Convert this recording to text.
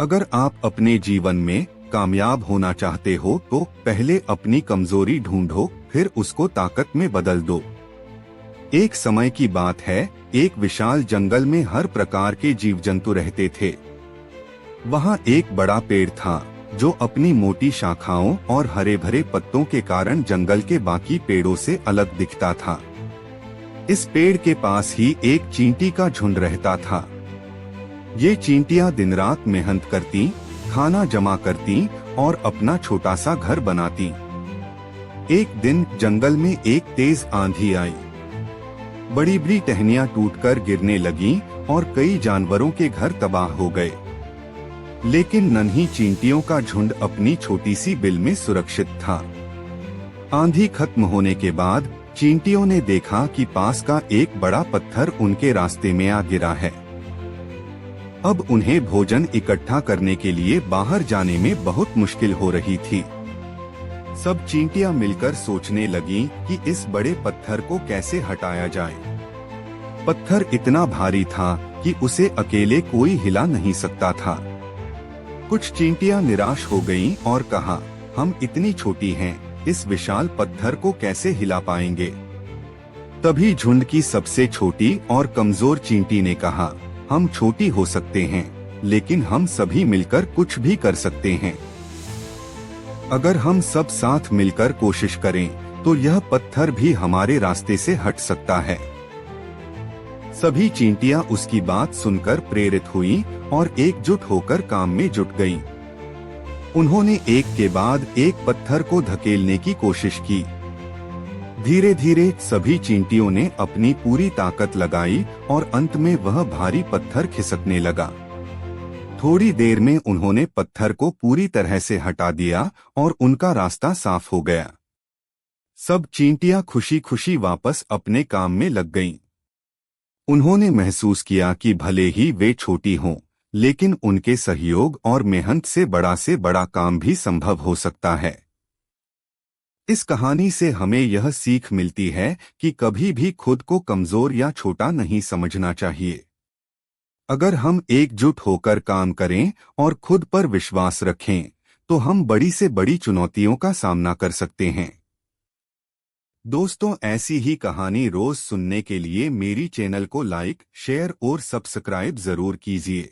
अगर आप अपने जीवन में कामयाब होना चाहते हो तो पहले अपनी कमजोरी ढूंढो, फिर उसको ताकत में बदल दो। एक समय की बात है, एक विशाल जंगल में हर प्रकार के जीव जंतु रहते थे। वहाँ एक बड़ा पेड़ था जो अपनी मोटी शाखाओं और हरे भरे पत्तों के कारण जंगल के बाकी पेड़ों से अलग दिखता था। इस पेड़ के पास ही एक चींटी का झुंड रहता था। ये चींटियां दिन रात मेहनत करती, खाना जमा करती और अपना छोटा सा घर बनाती। एक दिन जंगल में एक तेज आंधी आई। बड़ी बड़ी टहनियां टूटकर गिरने लगीं और कई जानवरों के घर तबाह हो गए। लेकिन नन्ही चींटियों का झुंड अपनी छोटी सी बिल में सुरक्षित था। आंधी खत्म होने के बाद चींटियों ने देखा कि पास का एक बड़ा पत्थर उनके रास्ते में आ गिरा है। अब उन्हें भोजन इकट्ठा करने के लिए बाहर जाने में बहुत मुश्किल हो रही थी। सब चींटियां मिलकर सोचने लगीं कि इस बड़े पत्थर को कैसे हटाया जाए। पत्थर इतना भारी था कि उसे अकेले कोई हिला नहीं सकता था। कुछ चींटियां निराश हो गईं और कहा, हम इतनी छोटी हैं, इस विशाल पत्थर को कैसे हिला पाएंगे। तभी झुंड की सबसे छोटी और कमजोर चींटी ने कहा, हम छोटी हो सकते हैं, लेकिन हम सभी मिलकर कुछ भी कर सकते हैं। अगर हम सब साथ मिलकर कोशिश करें तो यह पत्थर भी हमारे रास्ते से हट सकता है। सभी चींटियां उसकी बात सुनकर प्रेरित हुईं और एकजुट होकर काम में जुट गईं। उन्होंने एक के बाद एक पत्थर को धकेलने की कोशिश की। धीरे धीरे सभी चींटियों ने अपनी पूरी ताकत लगाई और अंत में वह भारी पत्थर खिसकने लगा। थोड़ी देर में उन्होंने पत्थर को पूरी तरह से हटा दिया और उनका रास्ता साफ हो गया। सब चींटियां खुशी खुशी वापस अपने काम में लग गईं। उन्होंने महसूस किया कि भले ही वे छोटी हों, लेकिन उनके सहयोग और मेहनत से बड़ा काम भी संभव हो सकता है। इस कहानी से हमें यह सीख मिलती है कि कभी भी खुद को कमजोर या छोटा नहीं समझना चाहिए। अगर हम एकजुट होकर काम करें और खुद पर विश्वास रखें, तो हम बड़ी से बड़ी चुनौतियों का सामना कर सकते हैं। दोस्तों, ऐसी ही कहानी रोज सुनने के लिए मेरी चैनल को लाइक, शेयर और सब्सक्राइब जरूर कीजिए।